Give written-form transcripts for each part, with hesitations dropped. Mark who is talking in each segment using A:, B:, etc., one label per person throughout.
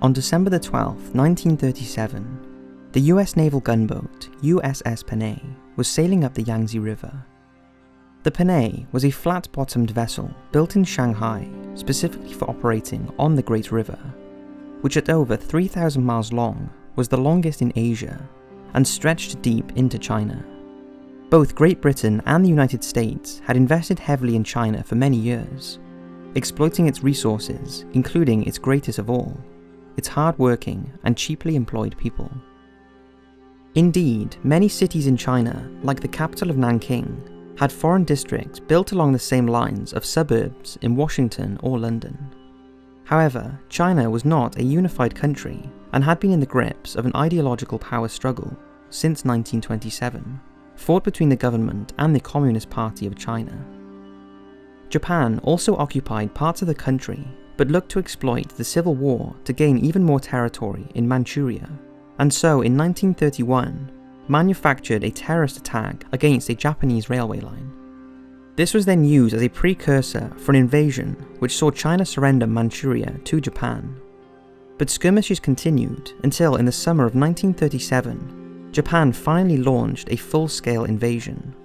A: On December the 12th, 1937, the US naval gunboat USS Panay was sailing up the Yangtze River. The Panay was a flat-bottomed vessel built in Shanghai specifically for operating on the Great River, which at over 3,000 miles long was the longest in Asia and stretched deep into China. Both Great Britain and the United States had invested heavily in China for many years, exploiting its resources, including its greatest of all, its hard-working and cheaply employed people. Indeed, many cities in China, like the capital of Nanking, had foreign districts built along the same lines of suburbs in Washington or London. However, China was not a unified country and had been in the grips of an ideological power struggle since 1927, fought between the government and the Communist Party of China. Japan also occupied parts of the country, but looked to exploit the civil war to gain even more territory in Manchuria, and so in 1931 manufactured a terrorist attack against a Japanese railway line. This was then used as a precursor for an invasion which saw China surrender Manchuria to Japan. But skirmishes continued until in the summer of 1937, Japan finally launched a full-scale invasion.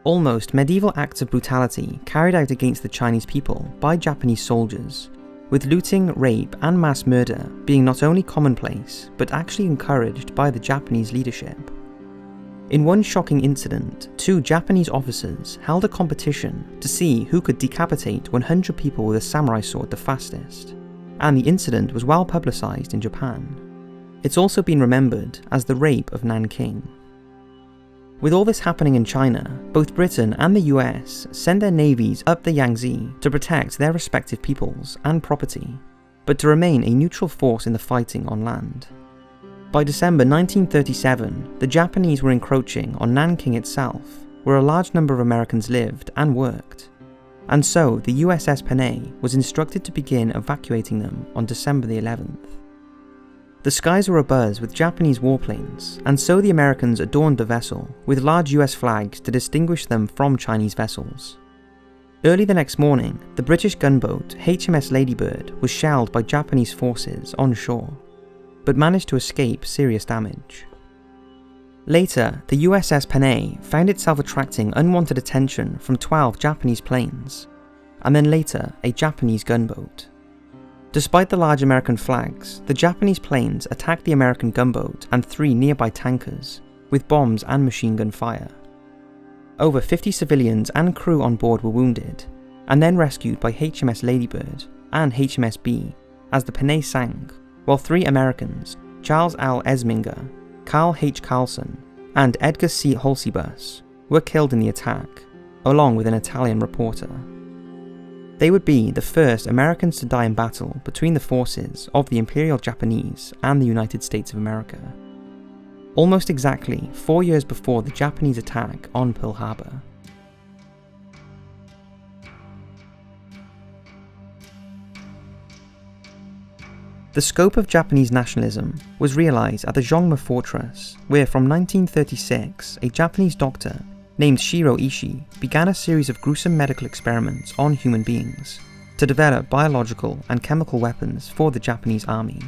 A: Almost medieval acts of brutality carried out against the Chinese people by Japanese soldiers, with looting, rape, and mass murder being not only commonplace, but actually encouraged by the Japanese leadership. In one shocking incident, 2 Japanese officers held a competition to see who could decapitate 100 people with a samurai sword the fastest, and the incident was well publicized in Japan. It's also been remembered as the Rape of Nanking. With all this happening in China, both Britain and the US sent their navies up the Yangtze to protect their respective peoples and property, but to remain a neutral force in the fighting on land. By December 1937, the Japanese were encroaching on Nanking itself, where a large number of Americans lived and worked, and so the USS Panay was instructed to begin evacuating them on December the 11th. The skies were abuzz with Japanese warplanes, and so the Americans adorned the vessel with large US flags to distinguish them from Chinese vessels. Early the next morning, the British gunboat HMS Ladybird was shelled by Japanese forces on shore, but managed to escape serious damage. Later, the USS Panay found itself attracting unwanted attention from 12 Japanese planes, and then later a Japanese gunboat. Despite the large American flags, the Japanese planes attacked the American gunboat and 3 nearby tankers, with bombs and machine gun fire. Over 50 civilians and crew on board were wounded, and then rescued by HMS Ladybird and HMS B as the Panay sank, while 3 Americans, Charles L. Esminger, Carl H. Carlson, and Edgar C. Holsibus, were killed in the attack, along with an Italian reporter. They would be the first Americans to die in battle between the forces of the Imperial Japanese and the United States of America, almost exactly 4 years before the Japanese attack on Pearl Harbor. The scope of Japanese nationalism was realized at the Zhongma Fortress, where from 1936 a Japanese doctor named Shiro Ishii began a series of gruesome medical experiments on human beings to develop biological and chemical weapons for the Japanese army.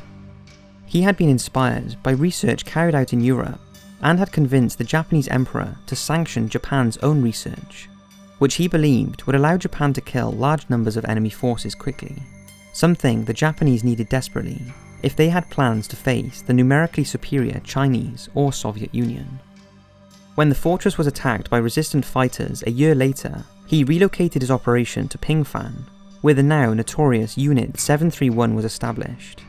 A: He had been inspired by research carried out in Europe and had convinced the Japanese emperor to sanction Japan's own research, which he believed would allow Japan to kill large numbers of enemy forces quickly, something the Japanese needed desperately if they had plans to face the numerically superior Chinese or Soviet Union. When the fortress was attacked by resistant fighters a year later, he relocated his operation to Pingfan, where the now notorious Unit 731 was established.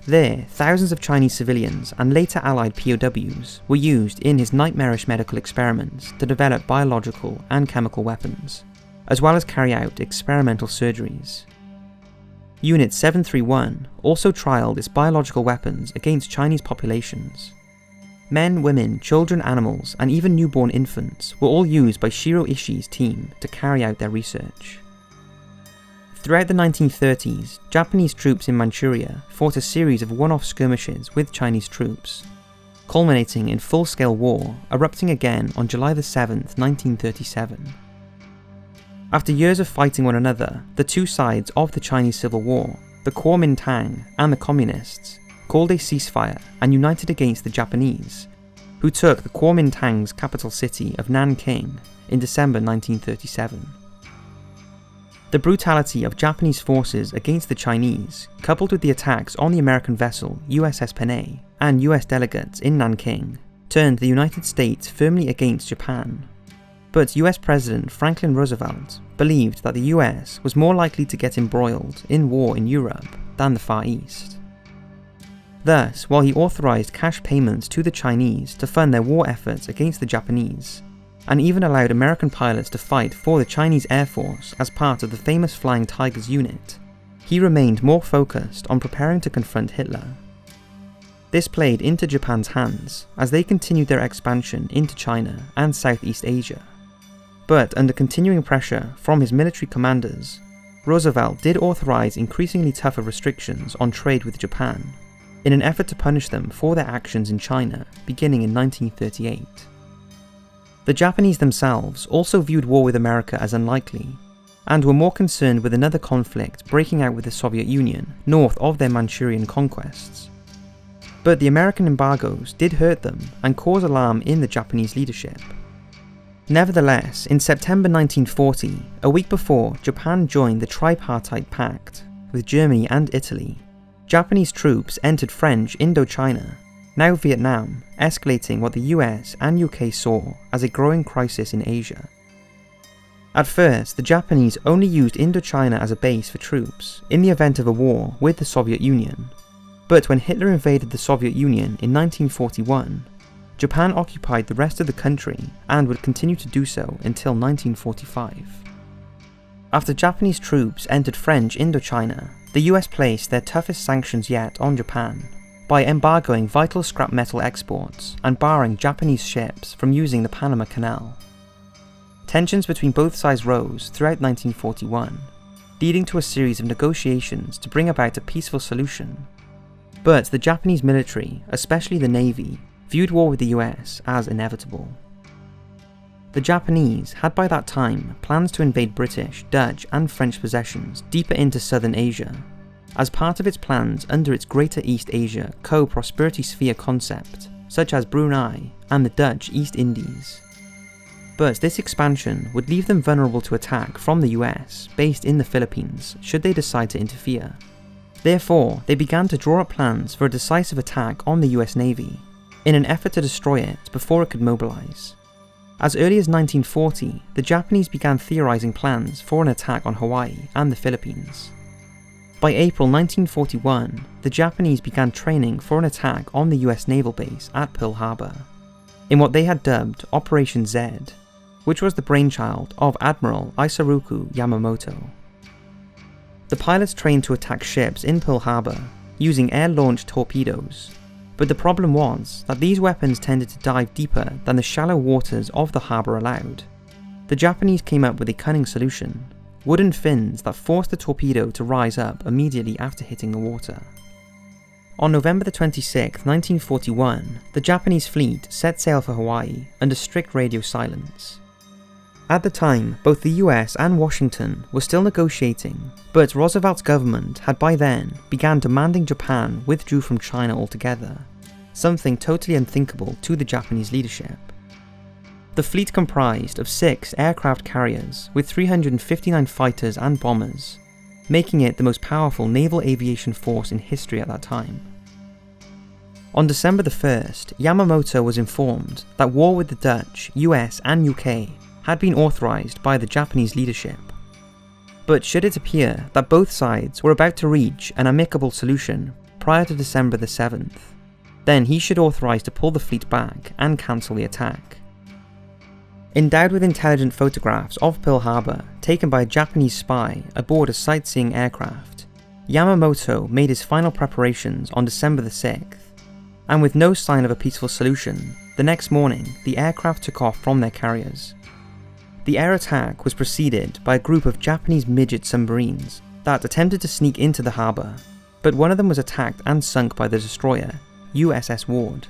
A: There, thousands of Chinese civilians and later Allied POWs were used in his nightmarish medical experiments to develop biological and chemical weapons, as well as carry out experimental surgeries. Unit 731 also trialed its biological weapons against Chinese populations. Men, women, children, animals, and even newborn infants were all used by Shiro Ishii's team to carry out their research. Throughout the 1930s, Japanese troops in Manchuria fought a series of one-off skirmishes with Chinese troops, culminating in full-scale war erupting again on July 7, 1937. After years of fighting one another, the two sides of the Chinese Civil War the Kuomintang and the Communists called a ceasefire and united against the Japanese, who took the Kuomintang's capital city of Nanking in December 1937. The brutality of Japanese forces against the Chinese, coupled with the attacks on the American vessel USS Panay and US delegates in Nanking, turned the United States firmly against Japan. But US President Franklin Roosevelt believed that the US was more likely to get embroiled in war in Europe than the Far East. Thus, while he authorized cash payments to the Chinese to fund their war efforts against the Japanese, and even allowed American pilots to fight for the Chinese Air Force as part of the famous Flying Tigers unit, he remained more focused on preparing to confront Hitler. This played into Japan's hands as they continued their expansion into China and Southeast Asia. But under continuing pressure from his military commanders, Roosevelt did authorize increasingly tougher restrictions on trade with Japan, in an effort to punish them for their actions in China beginning in 1938. The Japanese themselves also viewed war with America as unlikely, and were more concerned with another conflict breaking out with the Soviet Union north of their Manchurian conquests. But the American embargoes did hurt them and cause alarm in the Japanese leadership. Nevertheless, in September 1940, a week before Japan joined the Tripartite Pact with Germany and Italy, Japanese troops entered French Indochina, now Vietnam, escalating what the US and UK saw as a growing crisis in Asia. At first, the Japanese only used Indochina as a base for troops in the event of a war with the Soviet Union, but when Hitler invaded the Soviet Union in 1941, Japan occupied the rest of the country and would continue to do so until 1945. After Japanese troops entered French Indochina, the US placed their toughest sanctions yet on Japan by embargoing vital scrap metal exports and barring Japanese ships from using the Panama Canal. Tensions between both sides rose throughout 1941, leading to a series of negotiations to bring about a peaceful solution. But the Japanese military, especially the Navy, viewed war with the US as inevitable. The Japanese had by that time plans to invade British, Dutch and French possessions deeper into southern Asia, as part of its plans under its Greater East Asia co-prosperity sphere concept, such as Brunei and the Dutch East Indies. But this expansion would leave them vulnerable to attack from the US, based in the Philippines, should they decide to interfere. Therefore, they began to draw up plans for a decisive attack on the US Navy, in an effort to destroy it before it could mobilize. As early as 1940, the Japanese began theorizing plans for an attack on Hawaii and the Philippines. By April 1941, the Japanese began training for an attack on the US naval base at Pearl Harbor, in what they had dubbed Operation Z, which was the brainchild of Admiral Isoroku Yamamoto. The pilots trained to attack ships in Pearl Harbor using air-launched torpedoes, but the problem was that these weapons tended to dive deeper than the shallow waters of the harbour allowed. The Japanese came up with a cunning solution: wooden fins that forced the torpedo to rise up immediately after hitting the water. On November 26, 1941, the Japanese fleet set sail for Hawaii under strict radio silence. At the time, both the US and Washington were still negotiating, but Roosevelt's government had by then begun demanding Japan withdrew from China altogether, something totally unthinkable to the Japanese leadership. The fleet comprised of 6 aircraft carriers with 359 fighters and bombers, making it the most powerful naval aviation force in history at that time. On December 1st, Yamamoto was informed that war with the Dutch, US and UK had been authorized by the Japanese leadership. But should it appear that both sides were about to reach an amicable solution prior to December 7th, then he should authorize to pull the fleet back and cancel the attack. Endowed with intelligent photographs of Pearl Harbor taken by a Japanese spy aboard a sightseeing aircraft, Yamamoto made his final preparations on December 6th, and with no sign of a peaceful solution, the next morning the aircraft took off from their carriers. The air attack was preceded by a group of Japanese midget submarines that attempted to sneak into the harbour, but one of them was attacked and sunk by the destroyer, USS Ward,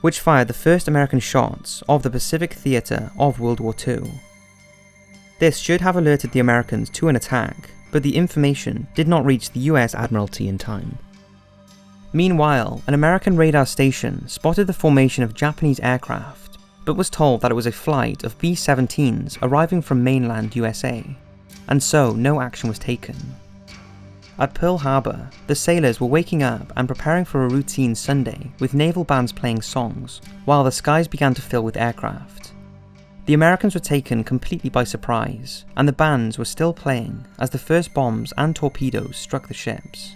A: which fired the first American shots of the Pacific theatre of World War II. This should have alerted the Americans to an attack, but the information did not reach the US Admiralty in time. Meanwhile, an American radar station spotted the formation of Japanese aircraft, but was told that it was a flight of B-17s arriving from mainland USA, and so no action was taken. At Pearl Harbor, the sailors were waking up and preparing for a routine Sunday with naval bands playing songs, while the skies began to fill with aircraft. The Americans were taken completely by surprise, and the bands were still playing as the first bombs and torpedoes struck the ships.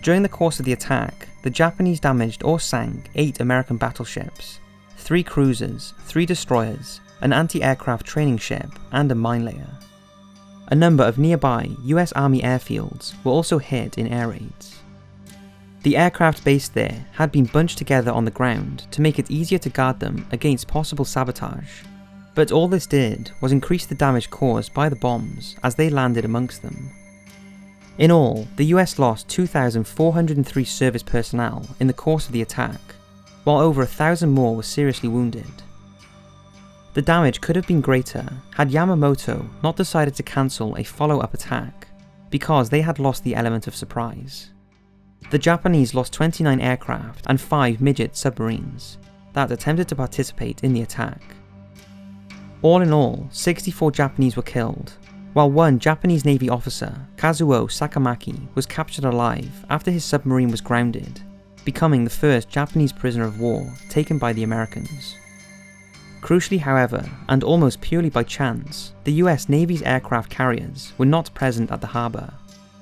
A: During the course of the attack, the Japanese damaged or sank 8 American battleships, 3 cruisers, 3 destroyers, an anti-aircraft training ship, and a mine layer. A number of nearby US Army airfields were also hit in air raids. The aircraft based there had been bunched together on the ground to make it easier to guard them against possible sabotage, but all this did was increase the damage caused by the bombs as they landed amongst them. In all, the US lost 2,403 service personnel in the course of the attack, while over 1,000 more were seriously wounded. The damage could have been greater had Yamamoto not decided to cancel a follow-up attack, because they had lost the element of surprise. The Japanese lost 29 aircraft and 5 midget submarines that attempted to participate in the attack. All in all, 64 Japanese were killed, while one Japanese Navy officer, Kazuo Sakamaki, was captured alive after his submarine was grounded, becoming the first Japanese prisoner of war taken by the Americans. Crucially, however, and almost purely by chance, the US Navy's aircraft carriers were not present at the harbour,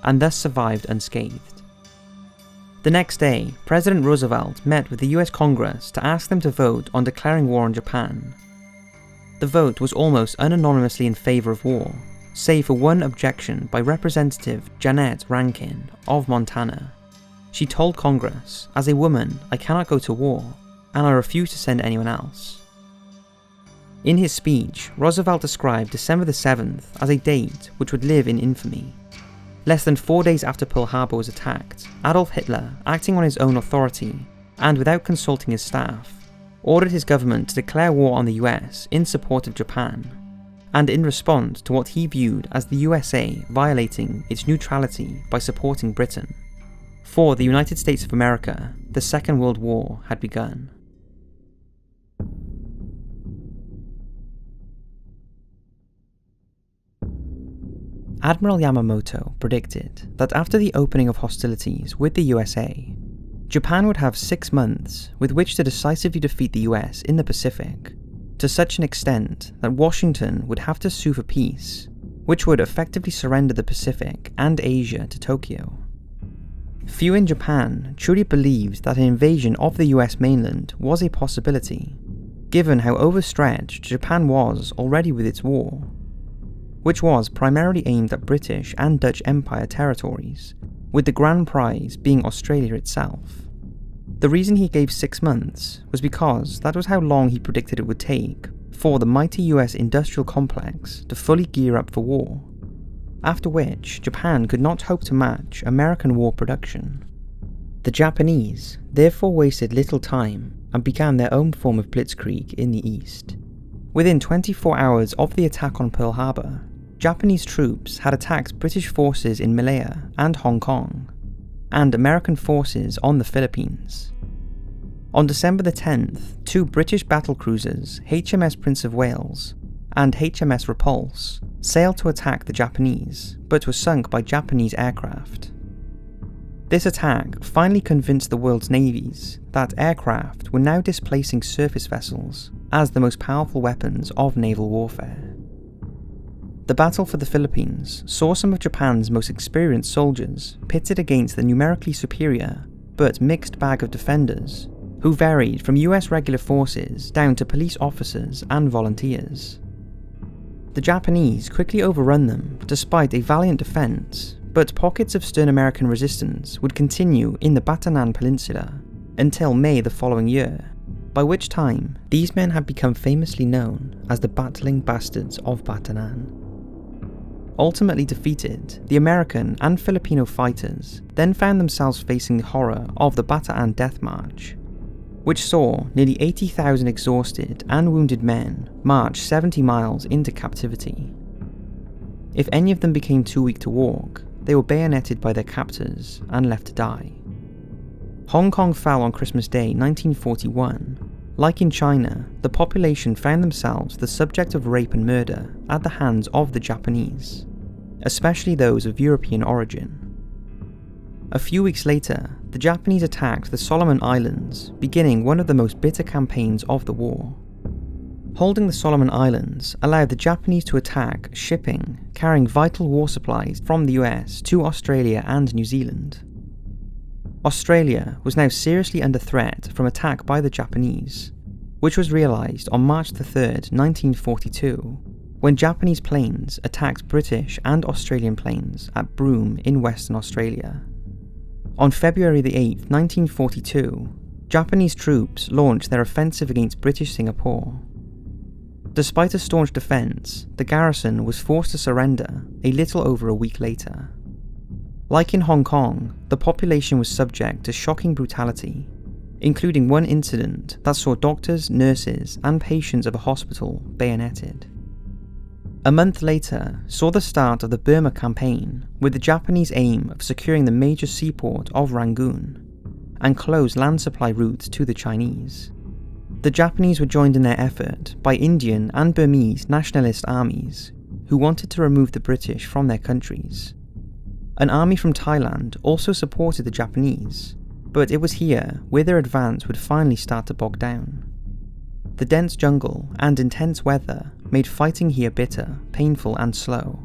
A: and thus survived unscathed. The next day, President Roosevelt met with the US Congress to ask them to vote on declaring war on Japan. The vote was almost unanimously in favour of war, save for one objection by Representative Janet Rankin of Montana. She told Congress, "As a woman, I cannot go to war, and I refuse to send anyone else." In his speech, Roosevelt described December the 7th as a date which would live in infamy. Less than 4 days after Pearl Harbor was attacked, Adolf Hitler, acting on his own authority, and without consulting his staff, ordered his government to declare war on the US in support of Japan, and in response to what he viewed as the USA violating its neutrality by supporting Britain. For the United States of America, the Second World War had begun. Admiral Yamamoto predicted that after the opening of hostilities with the USA, Japan would have 6 months with which to decisively defeat the US in the Pacific, to such an extent that Washington would have to sue for peace, which would effectively surrender the Pacific and Asia to Tokyo. Few in Japan truly believed that an invasion of the US mainland was a possibility, given how overstretched Japan was already with its war, which was primarily aimed at British and Dutch Empire territories, with the grand prize being Australia itself. The reason he gave 6 months was because that was how long he predicted it would take for the mighty US industrial complex to fully gear up for war, after which Japan could not hope to match American war production. The Japanese therefore wasted little time and began their own form of blitzkrieg in the east. Within 24 hours of the attack on Pearl Harbor, Japanese troops had attacked British forces in Malaya and Hong Kong, and American forces on the Philippines. On December the 10th, 2 British battlecruisers, HMS Prince of Wales and HMS Repulse, sailed to attack the Japanese, but were sunk by Japanese aircraft. This attack finally convinced the world's navies that aircraft were now displacing surface vessels as the most powerful weapons of naval warfare. The battle for the Philippines saw some of Japan's most experienced soldiers pitted against the numerically superior but mixed bag of defenders, who varied from US regular forces down to police officers and volunteers. The Japanese quickly overrun them despite a valiant defence, but pockets of stern American resistance would continue in the Batanan Peninsula until May the following year, by which time these men had become famously known as the Battling Bastards of Batanan. Ultimately defeated, the American and Filipino fighters then found themselves facing the horror of the Bataan Death March, which saw nearly 80,000 exhausted and wounded men march 70 miles into captivity. If any of them became too weak to walk, they were bayoneted by their captors and left to die. Hong Kong fell on Christmas Day 1941. Like in China, the population found themselves the subject of rape and murder at the hands of the Japanese, especially those of European origin. A few weeks later, the Japanese attacked the Solomon Islands, beginning one of the most bitter campaigns of the war. Holding the Solomon Islands allowed the Japanese to attack shipping carrying vital war supplies from the US to Australia and New Zealand. Australia was now seriously under threat from attack by the Japanese, which was realised on March 3rd, 1942, when Japanese planes attacked British and Australian planes at Broome in Western Australia. On February 8, 1942, Japanese troops launched their offensive against British Singapore. Despite a staunch defence, the garrison was forced to surrender a little over a week later. Like in Hong Kong, the population was subject to shocking brutality, including one incident that saw doctors, nurses, and patients of a hospital bayoneted. A month later saw the start of the Burma campaign, with the Japanese aim of securing the major seaport of Rangoon and close land supply routes to the Chinese. The Japanese were joined in their effort by Indian and Burmese nationalist armies, who wanted to remove the British from their countries. An army from Thailand also supported the Japanese, but it was here where their advance would finally start to bog down. The dense jungle and intense weather made fighting here bitter, painful and slow,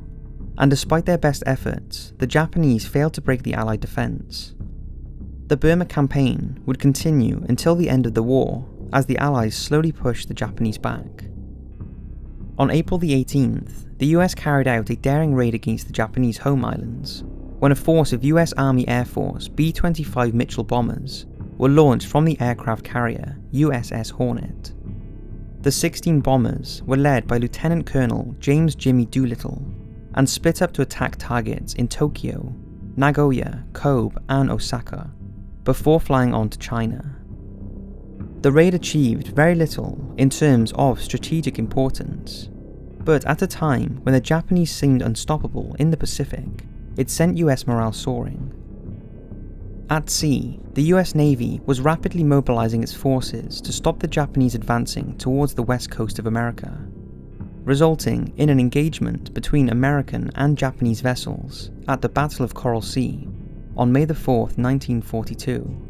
A: and despite their best efforts, the Japanese failed to break the Allied defence. The Burma campaign would continue until the end of the war, as the Allies slowly pushed the Japanese back. On April the 18th, the US carried out a daring raid against the Japanese home islands, when a force of US Army Air Force B-25 Mitchell bombers were launched from the aircraft carrier USS Hornet. The 16 bombers were led by Lieutenant Colonel James Jimmy Doolittle and split up to attack targets in Tokyo, Nagoya, Kobe and Osaka, before flying on to China. The raid achieved very little in terms of strategic importance, but at a time when the Japanese seemed unstoppable in the Pacific, it sent US morale soaring. At sea, the US Navy was rapidly mobilizing its forces to stop the Japanese advancing towards the west coast of America, resulting in an engagement between American and Japanese vessels at the Battle of Coral Sea on May 4, 1942.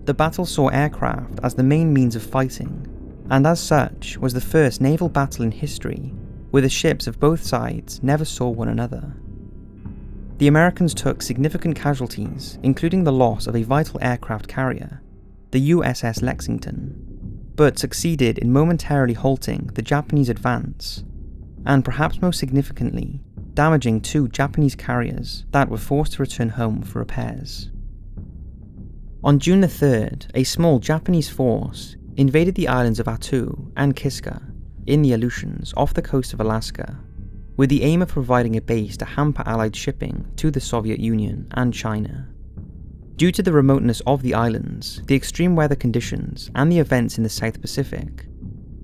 A: The battle saw aircraft as the main means of fighting, and as such was the first naval battle in history where the ships of both sides never saw one another. The Americans took significant casualties, including the loss of a vital aircraft carrier, the USS Lexington, but succeeded in momentarily halting the Japanese advance, and perhaps most significantly, damaging 2 Japanese carriers that were forced to return home for repairs. On June 3rd, a small Japanese force invaded the islands of Attu and Kiska in the Aleutians off the coast of Alaska, with the aim of providing a base to hamper Allied shipping to the Soviet Union and China. Due to the remoteness of the islands, the extreme weather conditions, and the events in the South Pacific,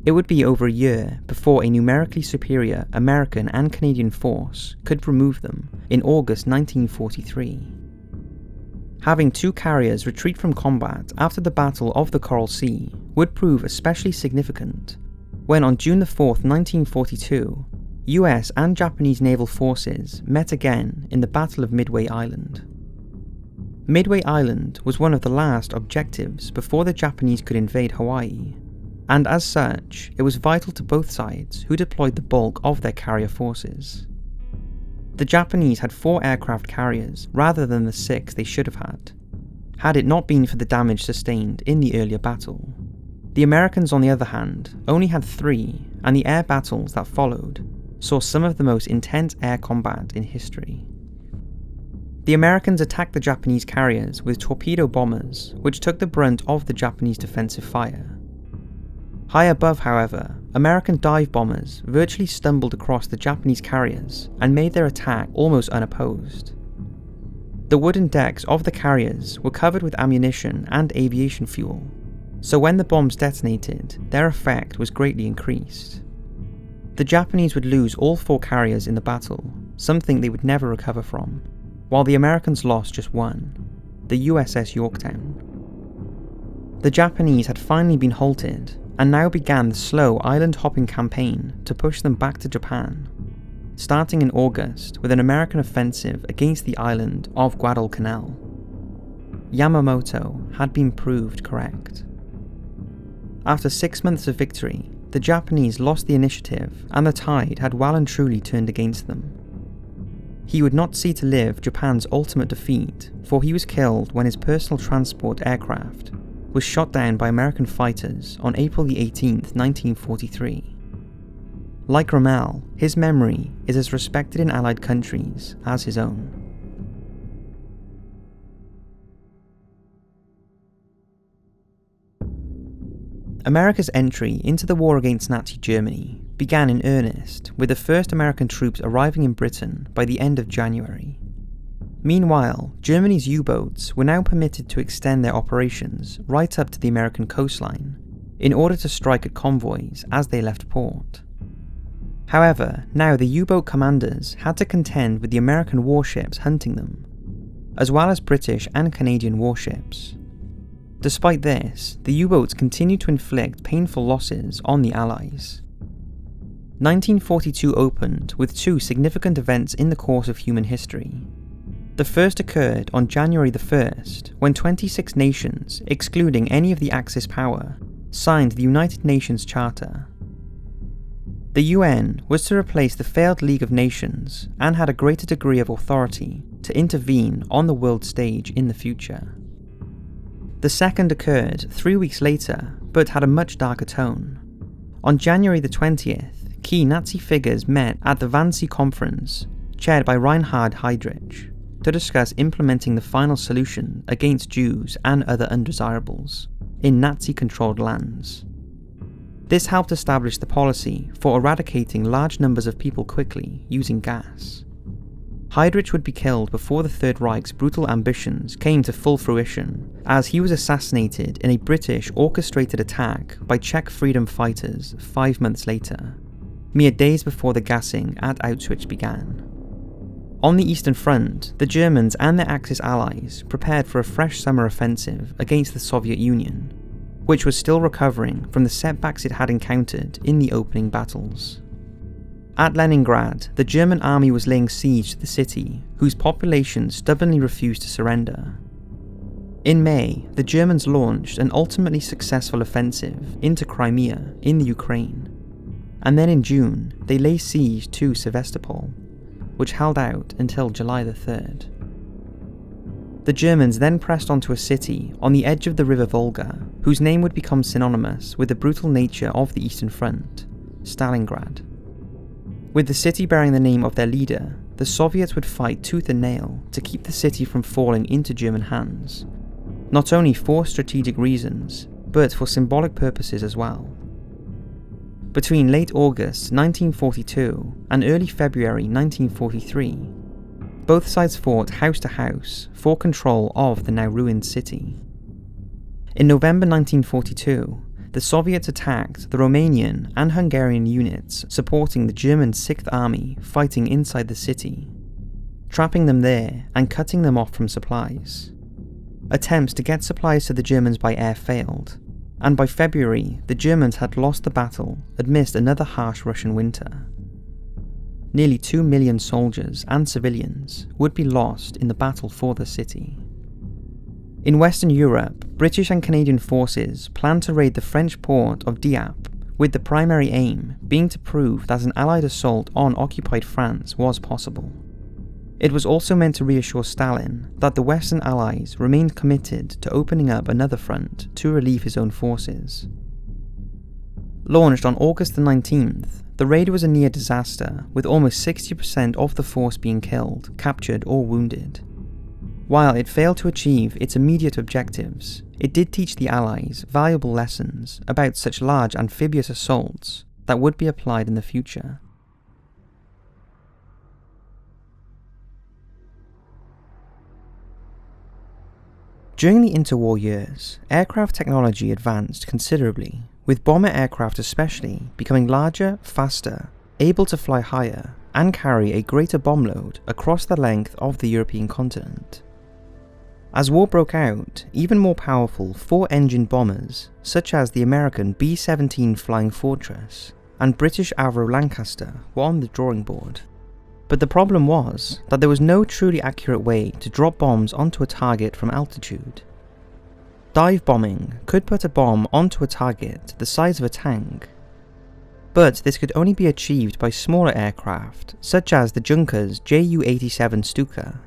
A: it would be over a year before a numerically superior American and Canadian force could remove them in August 1943. Having 2 carriers retreat from combat after the Battle of the Coral Sea would prove especially significant when on June 4, 1942, US and Japanese naval forces met again in the Battle of Midway Island. Midway Island was one of the last objectives before the Japanese could invade Hawaii, and as such, it was vital to both sides who deployed the bulk of their carrier forces. The Japanese had 4 aircraft carriers rather than the 6 they should have had it not been for the damage sustained in the earlier battle. The Americans, on the other hand, only had 3, and the air battles that followed saw some of the most intense air combat in history. The Americans attacked the Japanese carriers with torpedo bombers, which took the brunt of the Japanese defensive fire. High above, however, American dive bombers virtually stumbled across the Japanese carriers and made their attack almost unopposed. The wooden decks of the carriers were covered with ammunition and aviation fuel, so when the bombs detonated, their effect was greatly increased. The Japanese would lose all 4 carriers in the battle, something they would never recover from, while the Americans lost just one, the USS Yorktown. The Japanese had finally been halted, and now began the slow island-hopping campaign to push them back to Japan, starting in August with an American offensive against the island of Guadalcanal. Yamamoto had been proved correct. After 6 months of victory, the Japanese lost the initiative and the tide had well and truly turned against them. He would not see to live Japan's ultimate defeat, for he was killed when his personal transport aircraft was shot down by American fighters on April 18, 1943. Like Rommel, his memory is as respected in Allied countries as his own. America's entry into the war against Nazi Germany began in earnest with the first American troops arriving in Britain by the end of January. Meanwhile, Germany's U-boats were now permitted to extend their operations right up to the American coastline in order to strike at convoys as they left port. However, now the U-boat commanders had to contend with the American warships hunting them, as well as British and Canadian warships. Despite this, the U-boats continued to inflict painful losses on the Allies. 1942 opened with two significant events in the course of human history. The first occurred on January the 1st, when 26 nations, excluding any of the Axis power, signed the United Nations Charter. The UN was to replace the failed League of Nations and had a greater degree of authority to intervene on the world stage in the future. The second occurred 3 weeks later, but had a much darker tone. On January the 20th, key Nazi figures met at the Wannsee Conference, chaired by Reinhard Heydrich, to discuss implementing the final solution against Jews and other undesirables in Nazi-controlled lands. This helped establish the policy for eradicating large numbers of people quickly using gas. Heydrich would be killed before the Third Reich's brutal ambitions came to full fruition, as he was assassinated in a British orchestrated attack by Czech freedom fighters 5 months later, mere days before the gassing at Auschwitz began. On the Eastern Front, the Germans and their Axis allies prepared for a fresh summer offensive against the Soviet Union, which was still recovering from the setbacks it had encountered in the opening battles. At Leningrad, the German army was laying siege to the city, whose population stubbornly refused to surrender. In May, the Germans launched an ultimately successful offensive into Crimea in the Ukraine, and then in June they lay siege to Sevastopol, which held out until July the 3rd. The Germans then pressed onto a city on the edge of the river Volga, whose name would become synonymous with the brutal nature of the Eastern Front, Stalingrad. With the city bearing the name of their leader, the Soviets would fight tooth and nail to keep the city from falling into German hands, not only for strategic reasons, but for symbolic purposes as well. Between late August 1942 and early February 1943, both sides fought house to house for control of the now ruined city. In November 1942, the Soviets attacked the Romanian and Hungarian units supporting the German 6th Army fighting inside the city, trapping them there and cutting them off from supplies. Attempts to get supplies to the Germans by air failed, and by February the Germans had lost the battle amidst another harsh Russian winter. Nearly 2 million soldiers and civilians would be lost in the battle for the city. In Western Europe, British and Canadian forces planned to raid the French port of Dieppe, with the primary aim being to prove that an Allied assault on occupied France was possible. It was also meant to reassure Stalin that the Western Allies remained committed to opening up another front to relieve his own forces. Launched on August the 19th, the raid was a near disaster, with almost 60% of the force being killed, captured or wounded. While it failed to achieve its immediate objectives, it did teach the Allies valuable lessons about such large amphibious assaults that would be applied in the future. During the interwar years, aircraft technology advanced considerably, with bomber aircraft especially becoming larger, faster, able to fly higher, and carry a greater bomb load across the length of the European continent. As war broke out, even more powerful four-engine bombers, such as the American B-17 Flying Fortress and British Avro Lancaster, were on the drawing board. But the problem was that there was no truly accurate way to drop bombs onto a target from altitude. Dive bombing could put a bomb onto a target the size of a tank, but this could only be achieved by smaller aircraft, such as the Junkers Ju-87 Stuka,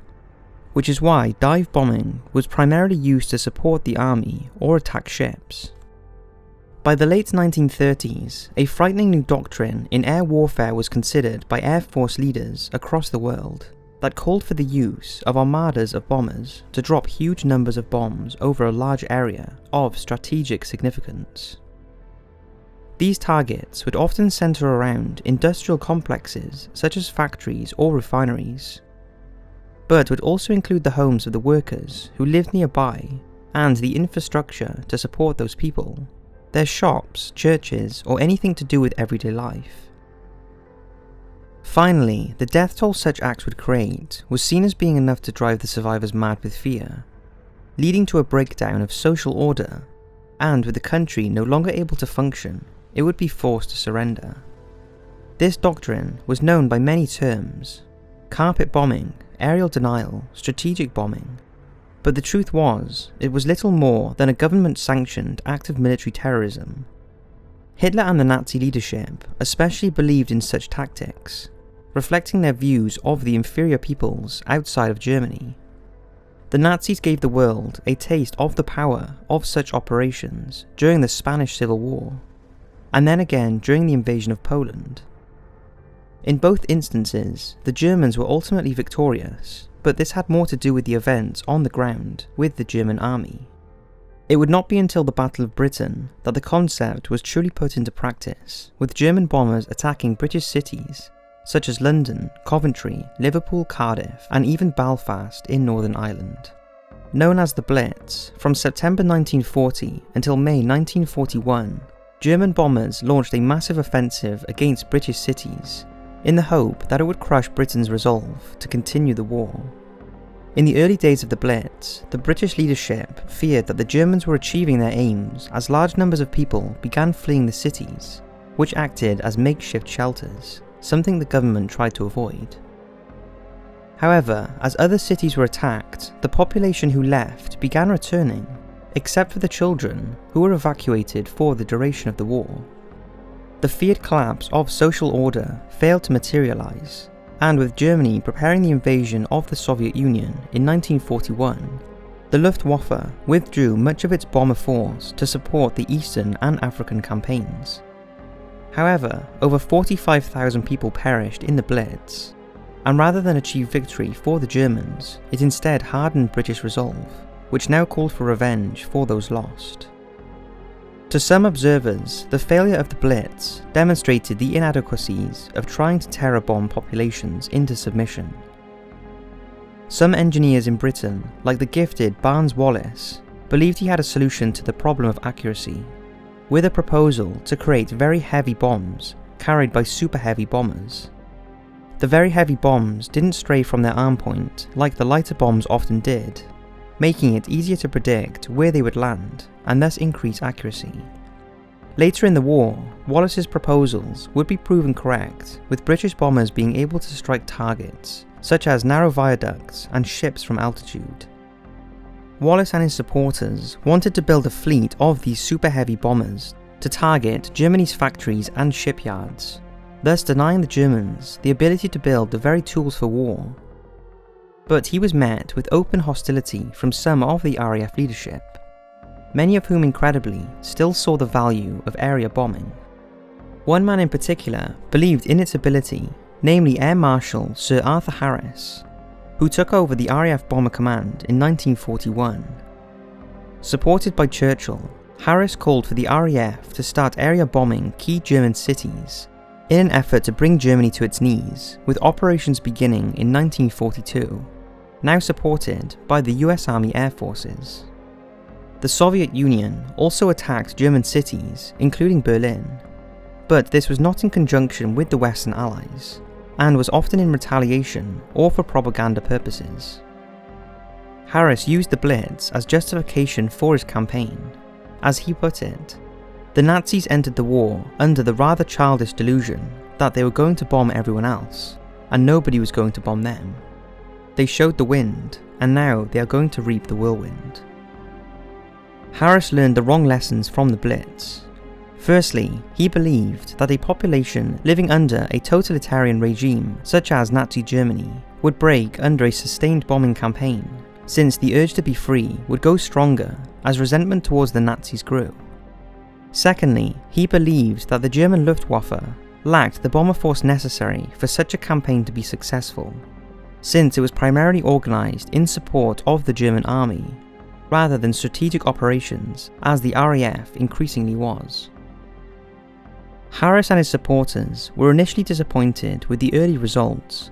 A: which is why dive bombing was primarily used to support the army or attack ships. By the late 1930s, a frightening new doctrine in air warfare was considered by Air Force leaders across the world that called for the use of armadas of bombers to drop huge numbers of bombs over a large area of strategic significance. These targets would often center around industrial complexes such as factories or refineries, but would also include the homes of the workers who lived nearby and the infrastructure to support those people, their shops, churches, or anything to do with everyday life. Finally, the death toll such acts would create was seen as being enough to drive the survivors mad with fear, leading to a breakdown of social order, and with the country no longer able to function, it would be forced to surrender. This doctrine was known by many terms: carpet bombing, aerial denial, strategic bombing, but the truth was, it was little more than a government-sanctioned act of military terrorism. Hitler and the Nazi leadership especially believed in such tactics, reflecting their views of the inferior peoples outside of Germany. The Nazis gave the world a taste of the power of such operations during the Spanish Civil War, and then again during the invasion of Poland. In both instances, the Germans were ultimately victorious, but this had more to do with the events on the ground with the German army. It would not be until the Battle of Britain that the concept was truly put into practice, with German bombers attacking British cities such as London, Coventry, Liverpool, Cardiff, and even Belfast in Northern Ireland. Known as the Blitz, from September 1940 until May 1941, German bombers launched a massive offensive against British cities, in the hope that it would crush Britain's resolve to continue the war. In the early days of the Blitz, the British leadership feared that the Germans were achieving their aims as large numbers of people began fleeing the cities, which acted as makeshift shelters, something the government tried to avoid. However, as other cities were attacked, the population who left began returning, except for the children, who were evacuated for the duration of the war. The feared collapse of social order failed to materialize, and with Germany preparing the invasion of the Soviet Union in 1941, the Luftwaffe withdrew much of its bomber force to support the Eastern and African campaigns. However, over 45,000 people perished in the Blitz, and rather than achieve victory for the Germans, it instead hardened British resolve, which now called for revenge for those lost. To some observers, the failure of the Blitz demonstrated the inadequacies of trying to terror bomb populations into submission. Some engineers in Britain, like the gifted Barnes Wallis, believed he had a solution to the problem of accuracy, with a proposal to create very heavy bombs carried by super heavy bombers. The very heavy bombs didn't stray from their arm point like the lighter bombs often did, making it easier to predict where they would land and thus increase accuracy. Later in the war, Wallis's proposals would be proven correct, with British bombers being able to strike targets such as narrow viaducts and ships from altitude. Wallis and his supporters wanted to build a fleet of these super heavy bombers to target Germany's factories and shipyards, thus denying the Germans the ability to build the very tools for war. But he was met with open hostility from some of the RAF leadership, many of whom incredibly still saw the value of area bombing. One man in particular believed in its ability, namely Air Marshal Sir Arthur Harris, who took over the RAF Bomber Command in 1941. Supported by Churchill, Harris called for the RAF to start area bombing key German cities in an effort to bring Germany to its knees, with operations beginning in 1942, now supported by the US Army Air Forces. The Soviet Union also attacked German cities, including Berlin, but this was not in conjunction with the Western Allies. and was often in retaliation or for propaganda purposes. Harris used the Blitz as justification for his campaign. As he put it, the Nazis entered the war under the rather childish delusion that they were going to bomb everyone else, and nobody was going to bomb them. They showed the wind, and now they are going to reap the whirlwind. Harris learned the wrong lessons from the Blitz. Firstly, he believed that a population living under a totalitarian regime such as Nazi Germany would break under a sustained bombing campaign, since the urge to be free would go stronger as resentment towards the Nazis grew. Secondly, he believed that the German Luftwaffe lacked the bomber force necessary for such a campaign to be successful, since it was primarily organised in support of the German army, rather than strategic operations as the RAF increasingly was. Harris and his supporters were initially disappointed with the early results,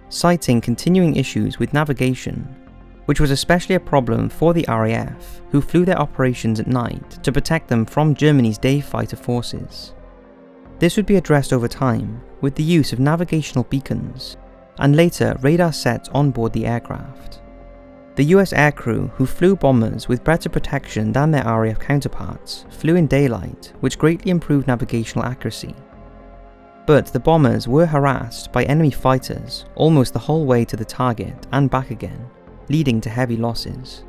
A: citing continuing issues with navigation, which was especially a problem for the RAF, who flew their operations at night to protect them from Germany's day fighter forces. This would be addressed over time with the use of navigational beacons, and later radar sets on board the aircraft. The US aircrew who flew bombers with better protection than their RAF counterparts flew in daylight, which greatly improved navigational accuracy. But the bombers were harassed by enemy fighters almost the whole way to the target and back again, leading to heavy losses.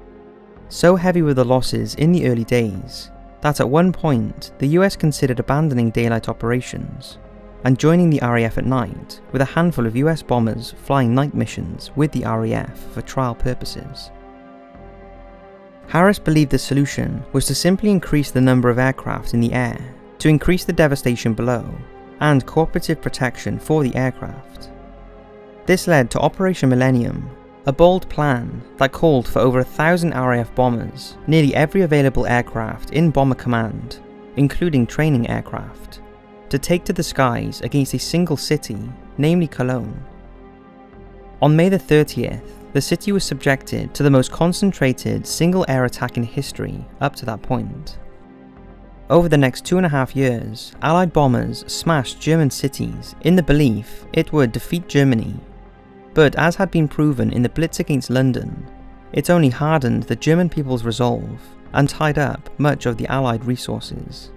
A: So heavy were the losses in the early days that at one point the US considered abandoning daylight operations and joining the RAF at night, with a handful of US bombers flying night missions with the RAF for trial purposes. Harris believed the solution was to simply increase the number of aircraft in the air to increase the devastation below and cooperative protection for the aircraft. This led to Operation Millennium, a bold plan that called for over 1,000 RAF bombers, nearly every available aircraft in Bomber Command, including training aircraft, to take to the skies against a single city, namely Cologne. On May the 30th, the city was subjected to the most concentrated single air attack in history up to that point. Over the next 2.5 years, Allied bombers smashed German cities in the belief it would defeat Germany, but as had been proven in the Blitz against London, it only hardened the German people's resolve and tied up much of the Allied resources.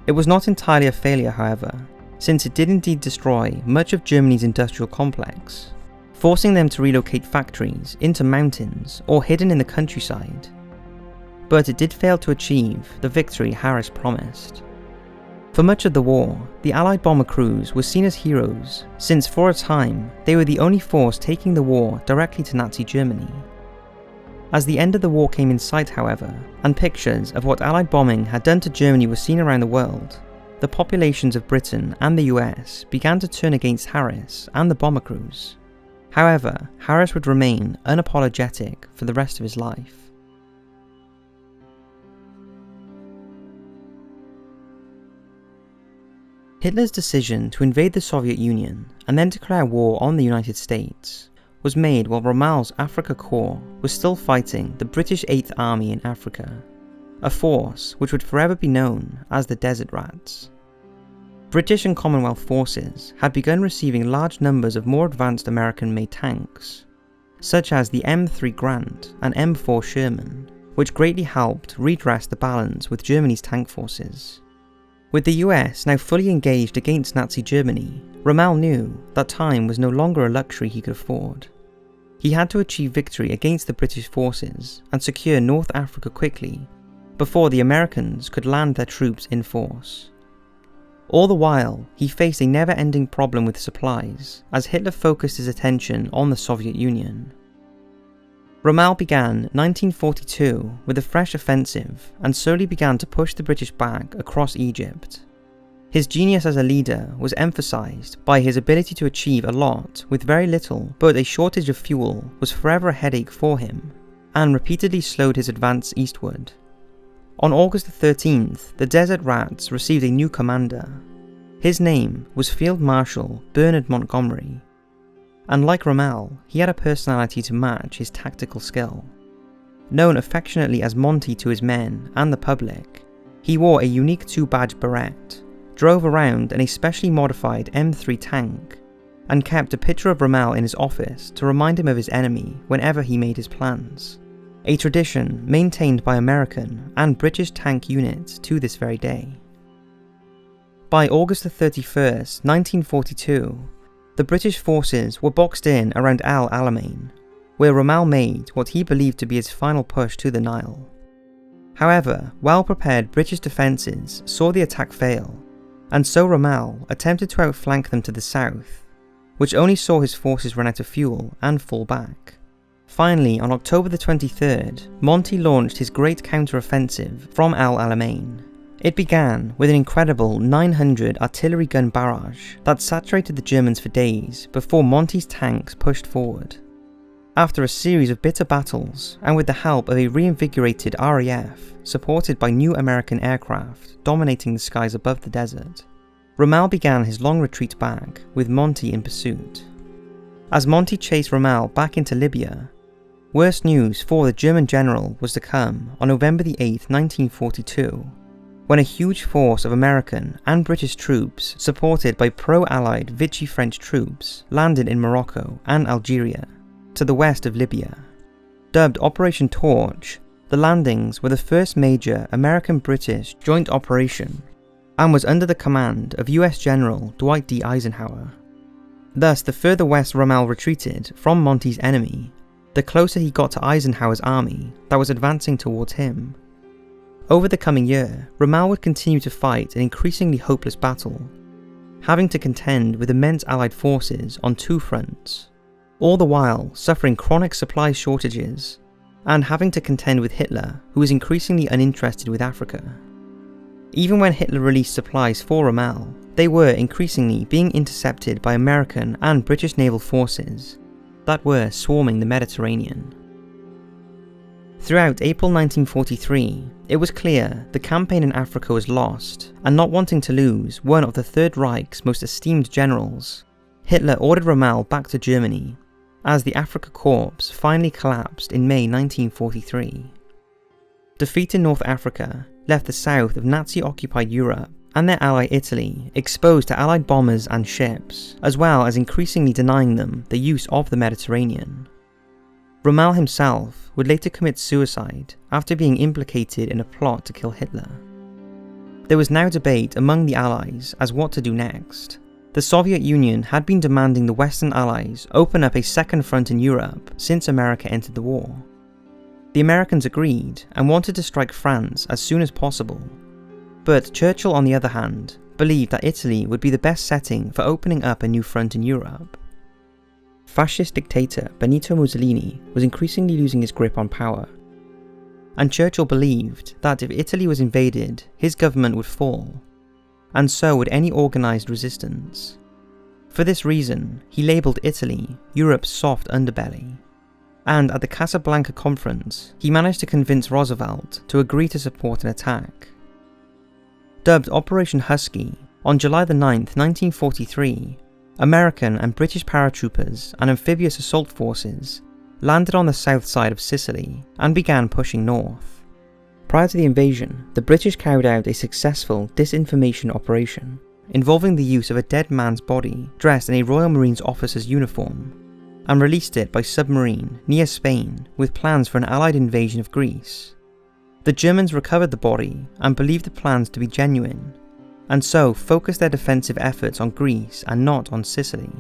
A: It was not entirely a failure, however, since it did indeed destroy much of Germany's industrial complex, forcing them to relocate factories into mountains or hidden in the countryside. But it did fail to achieve the victory Harris promised. For much of the war, the Allied bomber crews were seen as heroes, since for a time they were the only force taking the war directly to Nazi Germany. As the end of the war came in sight, however, and pictures of what Allied bombing had done to Germany were seen around the world, the populations of Britain and the US began to turn against Harris and the bomber crews. However, Harris would remain unapologetic for the rest of his life. Hitler's decision to invade the Soviet Union and then declare war on the United States was made while Rommel's Afrika Korps was still fighting the British 8th Army in Africa, a force which would forever be known as the Desert Rats. British and Commonwealth forces had begun receiving large numbers of more advanced American-made tanks, such as the M3 Grant and M4 Sherman, which greatly helped redress the balance with Germany's tank forces. With the US now fully engaged against Nazi Germany, Rommel knew that time was no longer a luxury he could afford. He had to achieve victory against the British forces and secure North Africa quickly, before the Americans could land their troops in force. All the while, he faced a never-ending problem with supplies, as Hitler focused his attention on the Soviet Union. Rommel began 1942 with a fresh offensive and slowly began to push the British back across Egypt. His genius as a leader was emphasized by his ability to achieve a lot with very little, but a shortage of fuel was forever a headache for him, and repeatedly slowed his advance eastward. On August 13th, the Desert Rats received a new commander. His name was Field Marshal Bernard Montgomery, and like Rommel, he had a personality to match his tactical skill. Known affectionately as Monty to his men and the public, he wore a unique 2-badge beret, drove around in a specially modified M3 tank, and kept a picture of Rommel in his office to remind him of his enemy whenever he made his plans, a tradition maintained by American and British tank units to this very day. By August 31st, 1942, the British forces were boxed in around El Alamein, where Rommel made what he believed to be his final push to the Nile. However, well-prepared British defences saw the attack fail, and so Rommel attempted to outflank them to the south, which only saw his forces run out of fuel and fall back. Finally, on October the 23rd, Monty launched his great counter-offensive from El Alamein. It began with an incredible 900 artillery gun barrage that saturated the Germans for days before Monty's tanks pushed forward. After a series of bitter battles, and with the help of a reinvigorated RAF supported by new American aircraft dominating the skies above the desert, Rommel began his long retreat back, with Monty in pursuit. As Monty chased Rommel back into Libya, worse news for the German general was to come on November the 8th, 1942, when a huge force of American and British troops, supported by pro-Allied Vichy French troops, landed in Morocco and Algeria, to the west of Libya. Dubbed Operation Torch, the landings were the first major American-British joint operation, and was under the command of US General Dwight D. Eisenhower. Thus, the further west Rommel retreated from Monty's enemy, the closer he got to Eisenhower's army that was advancing towards him. Over the coming year, Rommel would continue to fight an increasingly hopeless battle, having to contend with immense Allied forces on two fronts, all the while suffering chronic supply shortages, and having to contend with Hitler, who was increasingly uninterested with Africa. Even when Hitler released supplies for Rommel, they were increasingly being intercepted by American and British naval forces that were swarming the Mediterranean. Throughout April 1943, it was clear the campaign in Africa was lost, and not wanting to lose one of the Third Reich's most esteemed generals, Hitler ordered Rommel back to Germany, as the Afrika Korps finally collapsed in May 1943. Defeat in North Africa left the south of Nazi-occupied Europe and their ally Italy exposed to Allied bombers and ships, as well as increasingly denying them the use of the Mediterranean. Rommel himself would later commit suicide after being implicated in a plot to kill Hitler. There was now debate among the Allies as what to do next. The Soviet Union had been demanding the Western Allies open up a second front in Europe since America entered the war. The Americans agreed and wanted to strike France as soon as possible, but Churchill, on the other hand, believed that Italy would be the best setting for opening up a new front in Europe. Fascist dictator Benito Mussolini was increasingly losing his grip on power, and Churchill believed that if Italy was invaded, his government would fall, and so would any organised resistance. For this reason, he labelled Italy Europe's soft underbelly, and at the Casablanca conference, he managed to convince Roosevelt to agree to support an attack. Dubbed Operation Husky, on July 9, 1943, American and British paratroopers and amphibious assault forces landed on the south side of Sicily and began pushing north. Prior to the invasion, the British carried out a successful disinformation operation involving the use of a dead man's body dressed in a Royal Marines officer's uniform, and released it by submarine near Spain with plans for an Allied invasion of Greece. The Germans recovered the body and believed the plans to be genuine, and so focused their defensive efforts on Greece and not on Sicily.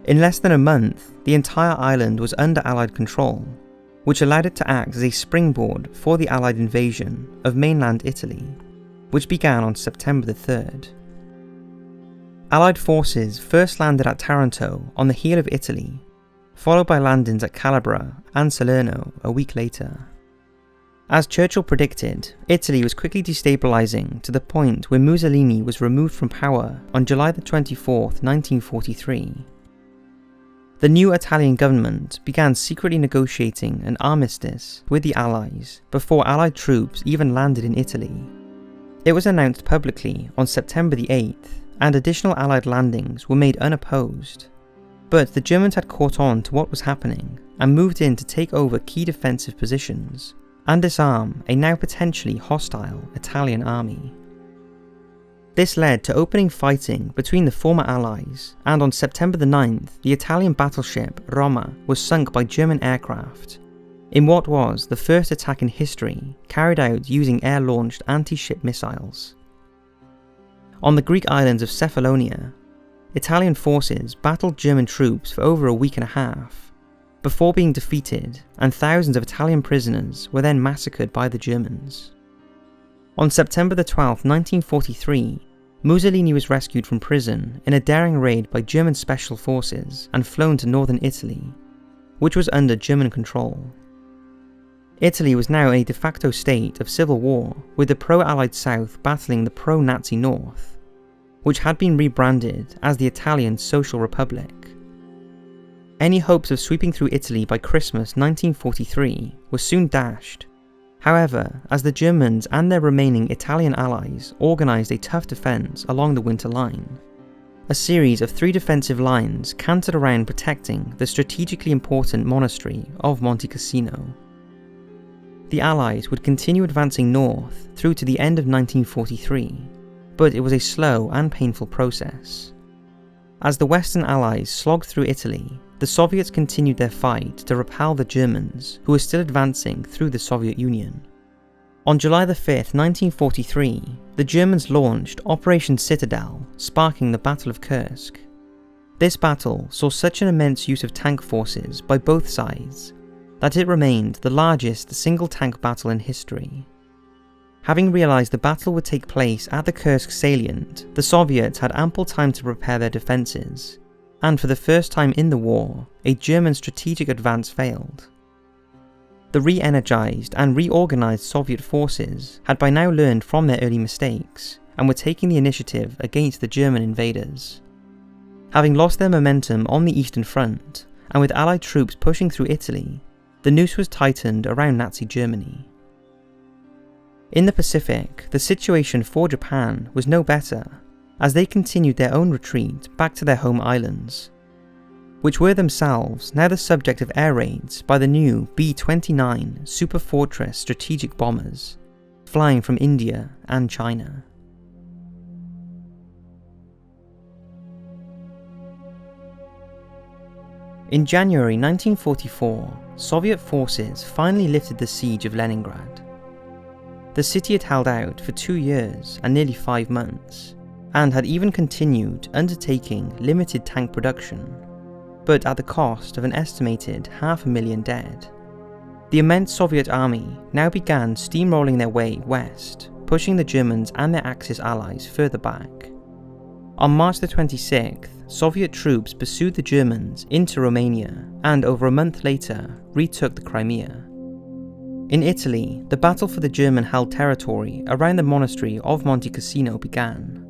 A: In less than a month, the entire island was under Allied control, which allowed it to act as a springboard for the Allied invasion of mainland Italy, which began on September 3rd. Allied forces first landed at Taranto on the heel of Italy, followed by landings at Calabria and Salerno a week later. As Churchill predicted, Italy was quickly destabilising to the point where Mussolini was removed from power on July 24, 1943. The new Italian government began secretly negotiating an armistice with the Allies before Allied troops even landed in Italy. It was announced publicly on September 8th, and additional Allied landings were made unopposed. But the Germans had caught on to what was happening and moved in to take over key defensive positions and disarm a now potentially hostile Italian army. This led to opening fighting between the former Allies, and on September the 9th, the Italian battleship Roma was sunk by German aircraft, in what was the first attack in history carried out using air-launched anti-ship missiles. On the Greek islands of Cephalonia, Italian forces battled German troops for over a week and a half, before being defeated, and thousands of Italian prisoners were then massacred by the Germans. On September the 12th, 1943, Mussolini was rescued from prison in a daring raid by German special forces and flown to northern Italy, which was under German control. Italy was now a de facto state of civil war, with the pro-Allied South battling the pro-Nazi North, which had been rebranded as the Italian Social Republic. Any hopes of sweeping through Italy by Christmas 1943 were soon dashed. However, as the Germans and their remaining Italian allies organised a tough defence along the Winter Line, a series of 3 defensive lines cantered around protecting the strategically important monastery of Monte Cassino. The Allies would continue advancing north through to the end of 1943, but it was a slow and painful process. As the Western Allies slogged through Italy, the Soviets continued their fight to repel the Germans, who were still advancing through the Soviet Union. On July 5, 1943, the Germans launched Operation Citadel, sparking the Battle of Kursk. This battle saw such an immense use of tank forces by both sides that it remained the largest single tank battle in history. Having realised the battle would take place at the Kursk salient, the Soviets had ample time to prepare their defences, and for the first time in the war, a German strategic advance failed. The re-energised and reorganised Soviet forces had by now learned from their early mistakes, and were taking the initiative against the German invaders. Having lost their momentum on the Eastern Front, and with Allied troops pushing through Italy, the noose was tightened around Nazi Germany. In the Pacific, the situation for Japan was no better, as they continued their own retreat back to their home islands, which were themselves now the subject of air raids by the new B-29 Super Fortress strategic bombers, flying from India and China. In January 1944, Soviet forces finally lifted the siege of Leningrad. The city had held out for 2 years and nearly 5 months, and had even continued undertaking limited tank production, but at the cost of an estimated 500,000 dead. The immense Soviet army now began steamrolling their way west, pushing the Germans and their Axis allies further back. On March the 26th, Soviet troops pursued the Germans into Romania, and over a month later retook the Crimea. In Italy, the battle for the German-held territory around the monastery of Monte Cassino began.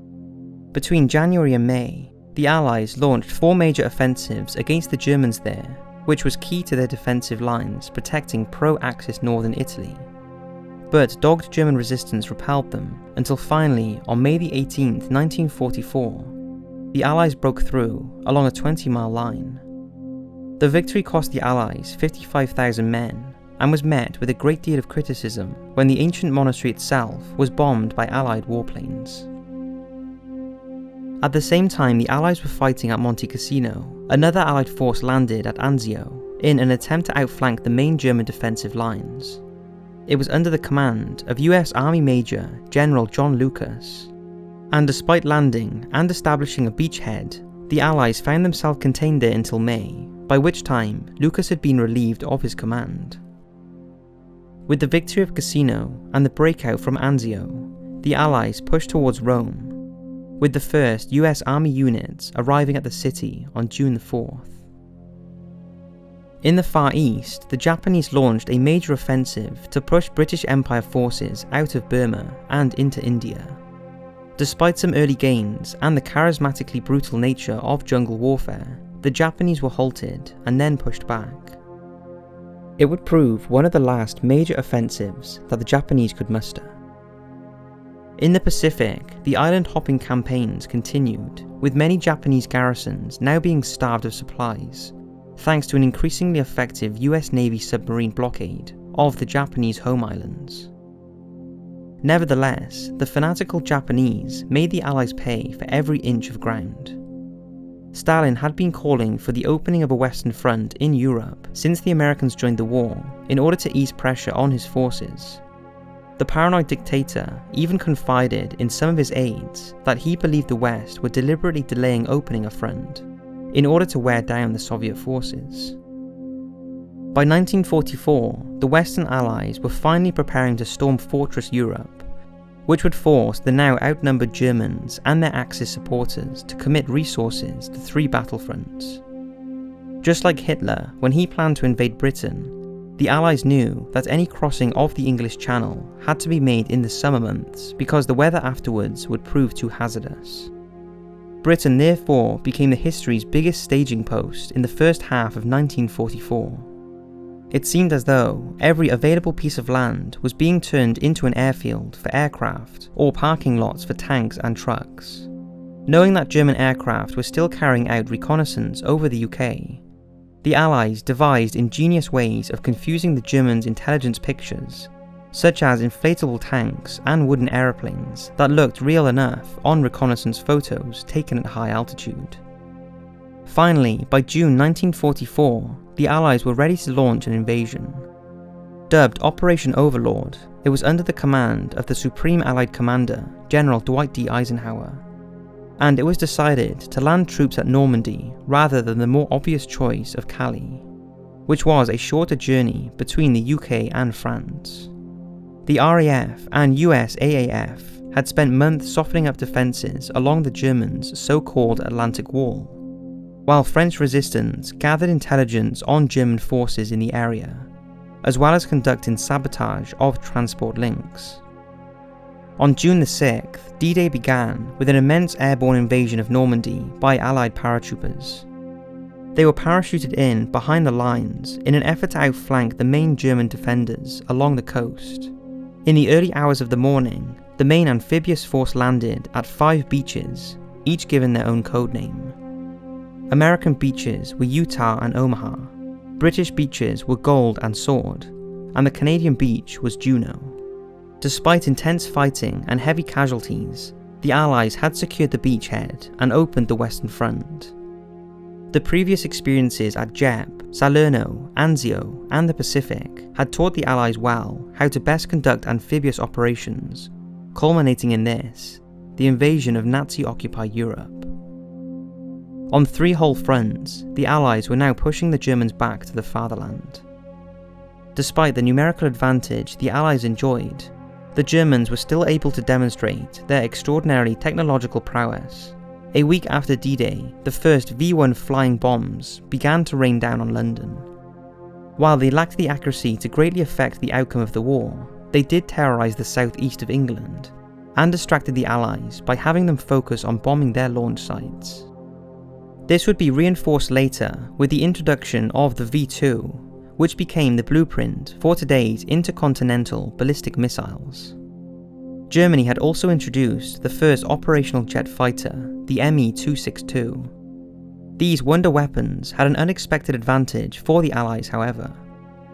A: Between January and May, the Allies launched 4 major offensives against the Germans there, which was key to their defensive lines protecting pro-Axis northern Italy. But dogged German resistance repelled them, until finally, on May the 18th, 1944, the Allies broke through along a 20-mile line. The victory cost the Allies 55,000 men, and was met with a great deal of criticism when the ancient monastery itself was bombed by Allied warplanes. At the same time the Allies were fighting at Monte Cassino, another Allied force landed at Anzio in an attempt to outflank the main German defensive lines. It was under the command of US Army Major General John Lucas, and despite landing and establishing a beachhead, the Allies found themselves contained there until May, by which time Lucas had been relieved of his command. With the victory of Cassino and the breakout from Anzio, the Allies pushed towards Rome, with the first US Army units arriving at the city on June the 4th. In the Far East, the Japanese launched a major offensive to push British Empire forces out of Burma and into India. Despite some early gains and the charismatically brutal nature of jungle warfare, the Japanese were halted and then pushed back. It would prove one of the last major offensives that the Japanese could muster. In the Pacific, the island-hopping campaigns continued, with many Japanese garrisons now being starved of supplies, thanks to an increasingly effective US Navy submarine blockade of the Japanese home islands. Nevertheless, the fanatical Japanese made the Allies pay for every inch of ground. Stalin had been calling for the opening of a Western front in Europe since the Americans joined the war in order to ease pressure on his forces. The paranoid dictator even confided in some of his aides that he believed the West were deliberately delaying opening a front in order to wear down the Soviet forces. By 1944, the Western Allies were finally preparing to storm Fortress Europe, which would force the now outnumbered Germans and their Axis supporters to commit resources to 3 battlefronts. Just like Hitler when he planned to invade Britain, the Allies knew that any crossing of the English Channel had to be made in the summer months because the weather afterwards would prove too hazardous. Britain therefore became the history's biggest staging post in the first half of 1944. It seemed as though every available piece of land was being turned into an airfield for aircraft or parking lots for tanks and trucks. Knowing that German aircraft were still carrying out reconnaissance over the UK, the Allies devised ingenious ways of confusing the Germans' intelligence pictures, such as inflatable tanks and wooden aeroplanes that looked real enough on reconnaissance photos taken at high altitude. Finally, by June 1944, the Allies were ready to launch an invasion. Dubbed Operation Overlord, it was under the command of the Supreme Allied Commander, General Dwight D. Eisenhower, and it was decided to land troops at Normandy rather than the more obvious choice of Calais, which was a shorter journey between the UK and France. The RAF and US AAF had spent months softening up defences along the Germans' so-called Atlantic Wall, while French resistance gathered intelligence on German forces in the area, as well as conducting sabotage of transport links. On June the 6th, D-Day began with an immense airborne invasion of Normandy by Allied paratroopers. They were parachuted in behind the lines in an effort to outflank the main German defenders along the coast. In the early hours of the morning, the main amphibious force landed at 5 beaches, each given their own codename. American beaches were Utah and Omaha, British beaches were Gold and Sword, and the Canadian beach was Juno. Despite intense fighting and heavy casualties, the Allies had secured the beachhead and opened the Western Front. The previous experiences at Jep, Salerno, Anzio, and the Pacific had taught the Allies well how to best conduct amphibious operations, culminating in this, the invasion of Nazi-occupied Europe. On 3 whole fronts, the Allies were now pushing the Germans back to the fatherland. Despite the numerical advantage the Allies enjoyed, the Germans were still able to demonstrate their extraordinary technological prowess. A week after D-Day, the first V-1 flying bombs began to rain down on London. While they lacked the accuracy to greatly affect the outcome of the war, they did terrorise the southeast of England, and distracted the Allies by having them focus on bombing their launch sites. This would be reinforced later with the introduction of the V-2, which became the blueprint for today's intercontinental ballistic missiles. Germany had also introduced the first operational jet fighter, the Me-262. These wonder weapons had an unexpected advantage for the Allies, however.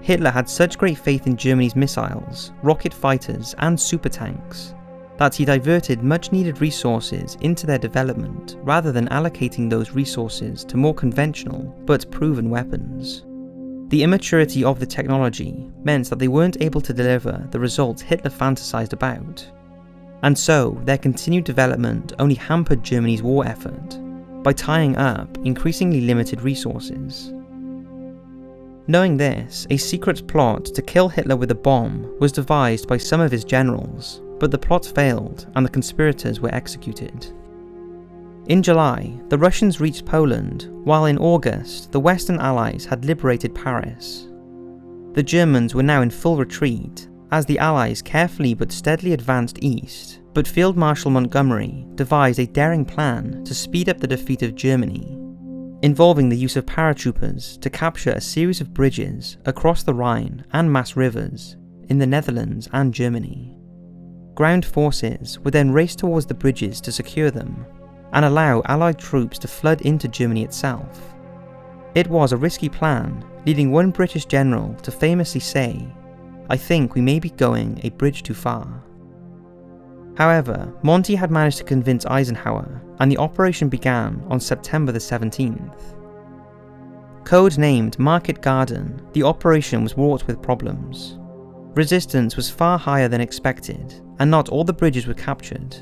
A: Hitler had such great faith in Germany's missiles, rocket fighters, and super tanks that he diverted much needed resources into their development rather than allocating those resources to more conventional but proven weapons. The immaturity of the technology meant that they weren't able to deliver the results Hitler fantasized about, and so their continued development only hampered Germany's war effort by tying up increasingly limited resources. Knowing this, a secret plot to kill Hitler with a bomb was devised by some of his generals, but the plot failed and the conspirators were executed. In July, the Russians reached Poland, while in August, the Western Allies had liberated Paris. The Germans were now in full retreat, as the Allies carefully but steadily advanced east, but Field Marshal Montgomery devised a daring plan to speed up the defeat of Germany, involving the use of paratroopers to capture a series of bridges across the Rhine and Maas rivers in the Netherlands and Germany. Ground forces would then race towards the bridges to secure them, and allow Allied troops to flood into Germany itself. It was a risky plan, leading one British general to famously say, "I think we may be going a bridge too far." However, Monty had managed to convince Eisenhower, and the operation began on September the 17th. Code-named Market Garden, the operation was wrought with problems. Resistance was far higher than expected, and not all the bridges were captured.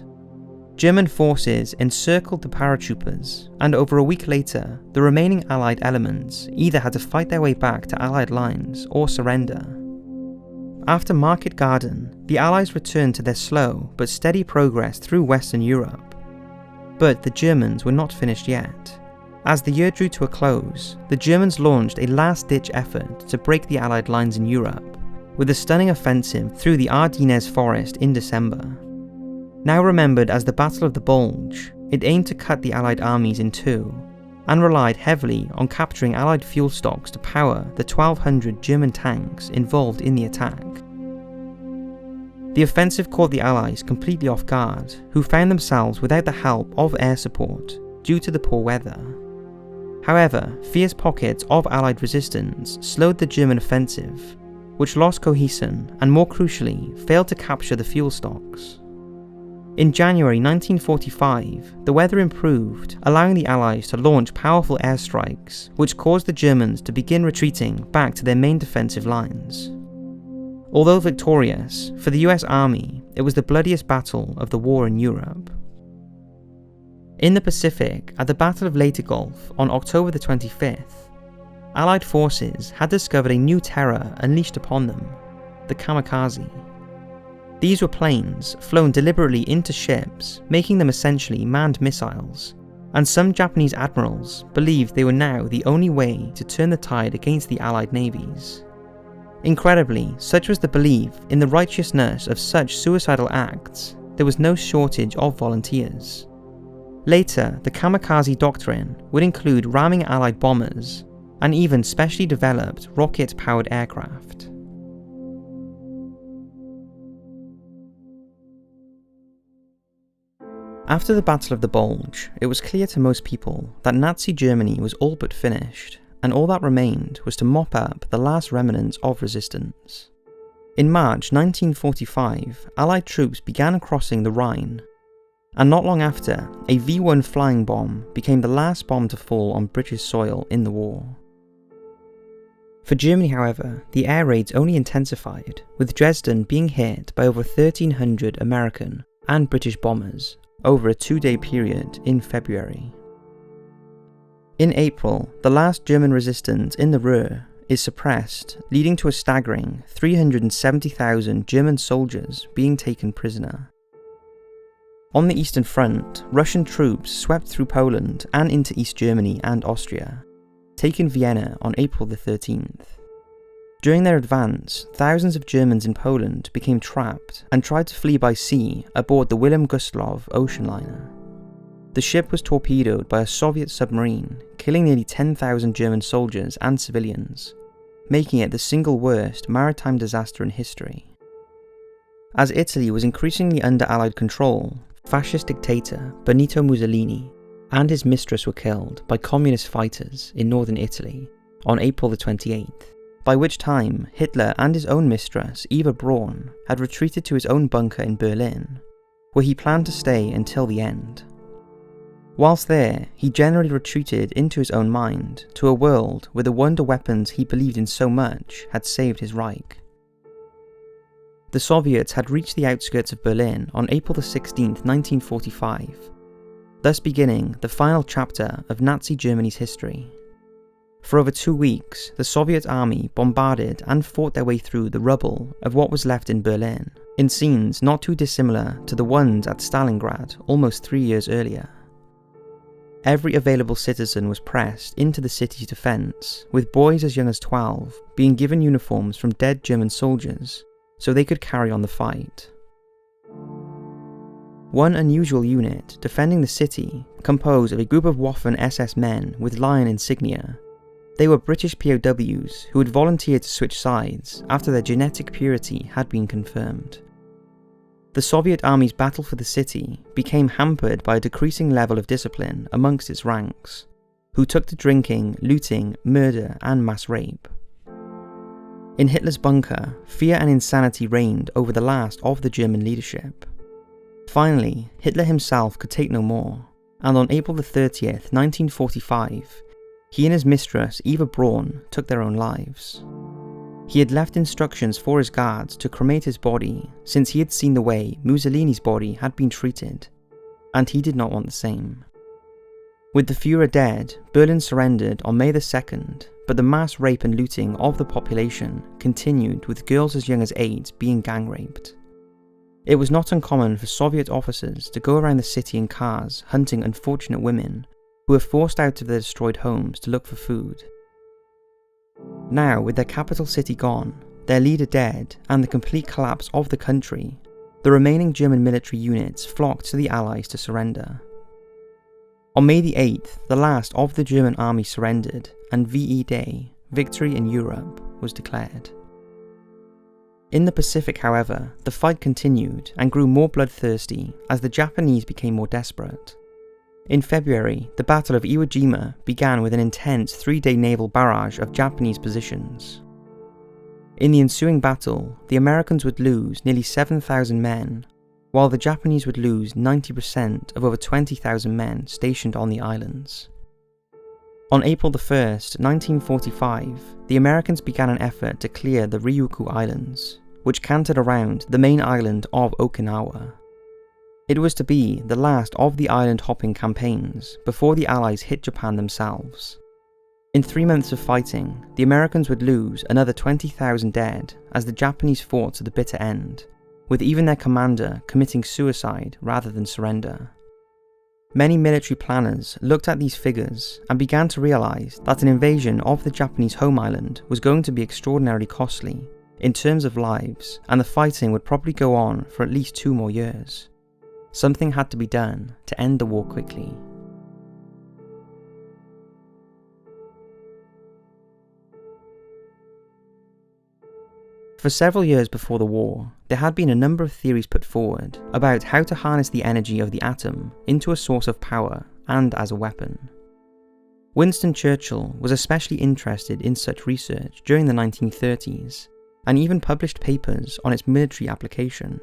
A: German forces encircled the paratroopers, and over a week later, the remaining Allied elements either had to fight their way back to Allied lines or surrender. After Market Garden, the Allies returned to their slow but steady progress through Western Europe. But the Germans were not finished yet. As the year drew to a close, the Germans launched a last-ditch effort to break the Allied lines in Europe, with a stunning offensive through the Ardennes forest in December. Now remembered as the Battle of the Bulge, it aimed to cut the Allied armies in two, and relied heavily on capturing Allied fuel stocks to power the 1,200 German tanks involved in the attack. The offensive caught the Allies completely off guard, who found themselves without the help of air support due to the poor weather. However, fierce pockets of Allied resistance slowed the German offensive, which lost cohesion and, more crucially, failed to capture the fuel stocks. In January 1945, the weather improved, allowing the Allies to launch powerful airstrikes, which caused the Germans to begin retreating back to their main defensive lines. Although victorious, for the US Army, it was the bloodiest battle of the war in Europe. In the Pacific, at the Battle of Leyte Gulf on October the 25th, Allied forces had discovered a new terror unleashed upon them, the kamikaze. These were planes flown deliberately into ships, making them essentially manned missiles, and some Japanese admirals believed they were now the only way to turn the tide against the Allied navies. Incredibly, such was the belief in the righteousness of such suicidal acts, there was no shortage of volunteers. Later, the kamikaze doctrine would include ramming Allied bombers, and even specially developed rocket-powered aircraft. After the Battle of the Bulge, it was clear to most people that Nazi Germany was all but finished, and all that remained was to mop up the last remnants of resistance. In March 1945, Allied troops began crossing the Rhine, and not long after, a V-1 flying bomb became the last bomb to fall on British soil in the war. For Germany, however, the air raids only intensified, with Dresden being hit by over 1,300 American and British bombers over a 2-day period in February. In April, the last German resistance in the Ruhr is suppressed, leading to a staggering 370,000 German soldiers being taken prisoner. On the Eastern Front, Russian troops swept through Poland and into East Germany and Austria, taking Vienna on April the 13th. During their advance, thousands of Germans in Poland became trapped and tried to flee by sea aboard the Wilhelm Gustloff ocean liner. The ship was torpedoed by a Soviet submarine, killing nearly 10,000 German soldiers and civilians, making it the single worst maritime disaster in history. As Italy was increasingly under Allied control, fascist dictator Benito Mussolini and his mistress were killed by communist fighters in northern Italy on April the 28th, by which time Hitler and his own mistress, Eva Braun, had retreated to his own bunker in Berlin, where he planned to stay until the end. Whilst there, he generally retreated into his own mind, to a world where the wonder weapons he believed in so much had saved his Reich. The Soviets had reached the outskirts of Berlin on April 16, 1945, thus beginning the final chapter of Nazi Germany's history. For over 2 weeks, the Soviet army bombarded and fought their way through the rubble of what was left in Berlin, in scenes not too dissimilar to the ones at Stalingrad almost 3 years earlier. Every available citizen was pressed into the city's defence, with boys as young as 12 being given uniforms from dead German soldiers so they could carry on the fight. One unusual unit defending the city, composed of a group of Waffen SS men with lion insignia. They were British POWs who had volunteered to switch sides after their genetic purity had been confirmed. The Soviet army's battle for the city became hampered by a decreasing level of discipline amongst its ranks, who took to drinking, looting, murder, and mass rape. In Hitler's bunker, fear and insanity reigned over the last of the German leadership. Finally, Hitler himself could take no more, and on April 30th, 1945, he and his mistress, Eva Braun, took their own lives. He had left instructions for his guards to cremate his body since he had seen the way Mussolini's body had been treated, and he did not want the same. With the Führer dead, Berlin surrendered on May 2nd, but the mass rape and looting of the population continued, with girls as young as 8 being gang raped. It was not uncommon for Soviet officers to go around the city in cars hunting unfortunate women who were forced out of their destroyed homes to look for food. Now, with their capital city gone, their leader dead, and the complete collapse of the country, the remaining German military units flocked to the Allies to surrender. On May 8th, the last of the German army surrendered, and VE Day, Victory in Europe, was declared. In the Pacific, however, the fight continued and grew more bloodthirsty as the Japanese became more desperate. In February, the Battle of Iwo Jima began with an intense 3-day naval barrage of Japanese positions. In the ensuing battle, the Americans would lose nearly 7,000 men, while the Japanese would lose 90% of over 20,000 men stationed on the islands. On April 1st, 1945, the Americans began an effort to clear the Ryukyu Islands, which cantered around the main island of Okinawa. It was to be the last of the island-hopping campaigns before the Allies hit Japan themselves. In 3 months of fighting, the Americans would lose another 20,000 dead as the Japanese fought to the bitter end, with even their commander committing suicide rather than surrender. Many military planners looked at these figures and began to realise that an invasion of the Japanese home island was going to be extraordinarily costly in terms of lives, and the fighting would probably go on for at least 2 more years. Something had to be done to end the war quickly. For several years before the war, there had been a number of theories put forward about how to harness the energy of the atom into a source of power and as a weapon. Winston Churchill was especially interested in such research during the 1930s, and even published papers on its military application.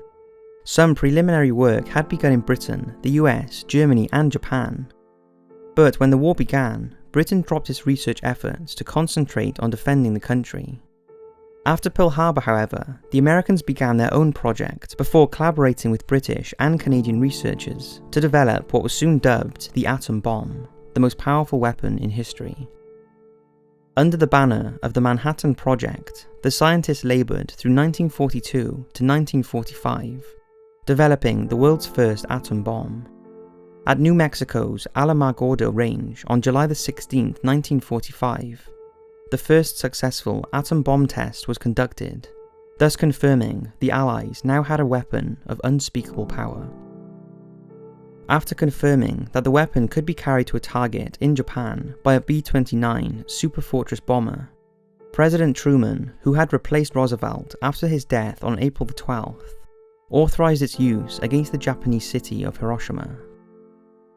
A: Some preliminary work had begun in Britain, the US, Germany and Japan. But when the war began, Britain dropped its research efforts to concentrate on defending the country. After Pearl Harbor, however, the Americans began their own project before collaborating with British and Canadian researchers to develop what was soon dubbed the atom bomb, the most powerful weapon in history. Under the banner of the Manhattan Project, the scientists laboured through 1942 to 1945, developing the world's first atom bomb. At New Mexico's Alamogordo Range on July 16, 1945, the first successful atom bomb test was conducted, thus confirming the Allies now had a weapon of unspeakable power. After confirming that the weapon could be carried to a target in Japan by a B-29 Superfortress bomber, President Truman, who had replaced Roosevelt after his death on April 12th, authorized its use against the Japanese city of Hiroshima.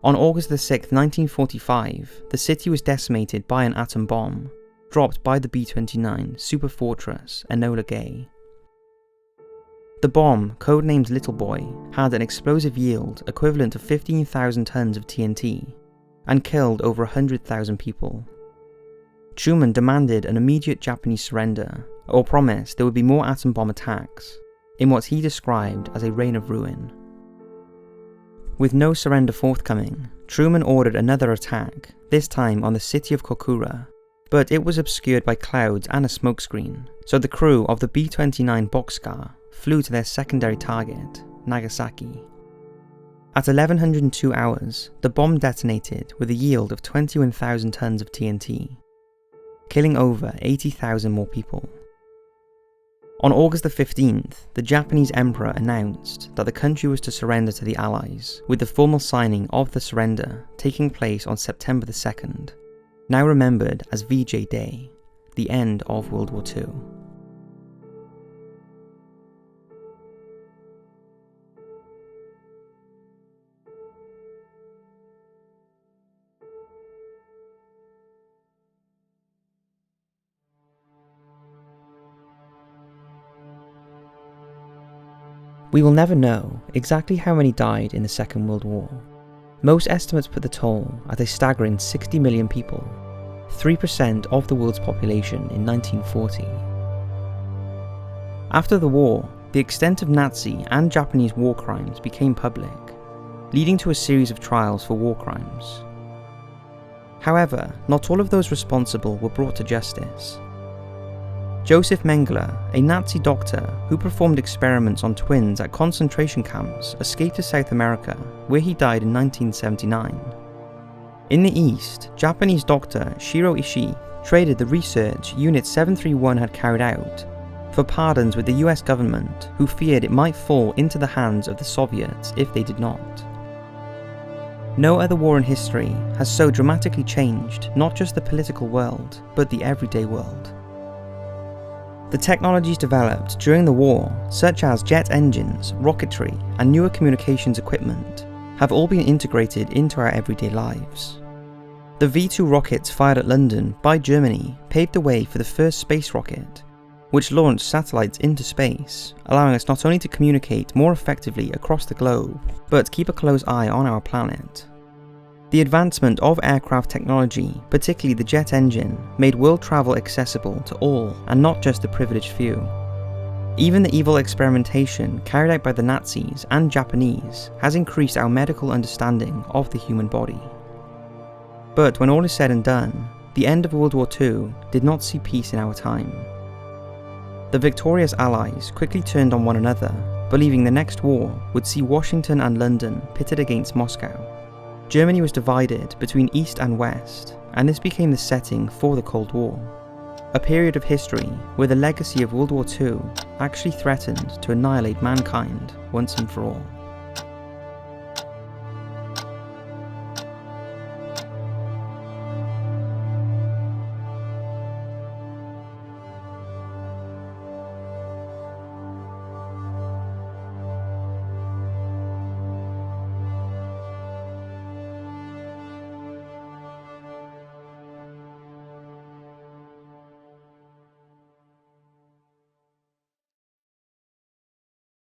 A: On August 6, 1945, the city was decimated by an atom bomb, dropped by the B-29 Superfortress Enola Gay. The bomb, codenamed Little Boy, had an explosive yield equivalent to 15,000 tons of TNT, and killed over 100,000 people. Truman demanded an immediate Japanese surrender, or promised there would be more atom bomb attacks, in what he described as a reign of ruin. With no surrender forthcoming, Truman ordered another attack, this time on the city of Kokura, but it was obscured by clouds and a smokescreen, so the crew of the B-29 Boxcar flew to their secondary target, Nagasaki. At 1102 hours, the bomb detonated with a yield of 21,000 tons of TNT, killing over 80,000 more people. On August 15th, the Japanese emperor announced that the country was to surrender to the Allies, with the formal signing of the surrender taking place on September 2nd, now remembered as VJ Day, the end of World War II. We will never know exactly how many died in the Second World War. Most estimates put the toll at a staggering 60 million people, 3% of the world's population in 1940. After the war, the extent of Nazi and Japanese war crimes became public, leading to a series of trials for war crimes. However, not all of those responsible were brought to justice. Joseph Mengele, a Nazi doctor who performed experiments on twins at concentration camps, escaped to South America, where he died in 1979. In the East, Japanese doctor Shiro Ishii traded the research Unit 731 had carried out for pardons with the US government, who feared it might fall into the hands of the Soviets if they did not. No other war in history has so dramatically changed not just the political world, but the everyday world. The technologies developed during the war, such as jet engines, rocketry, and newer communications equipment, have all been integrated into our everyday lives. The V-2 rockets fired at London by Germany paved the way for the first space rocket, which launched satellites into space, allowing us not only to communicate more effectively across the globe, but keep a close eye on our planet. The advancement of aircraft technology, particularly the jet engine, made world travel accessible to all and not just the privileged few. Even the evil experimentation carried out by the Nazis and Japanese has increased our medical understanding of the human body. But when all is said and done, the end of World War II did not see peace in our time. The victorious Allies quickly turned on one another, believing the next war would see Washington and London pitted against Moscow. Germany was divided between East and West, and this became the setting for the Cold War, a period of history where the legacy of World War II actually threatened to annihilate mankind once and for all.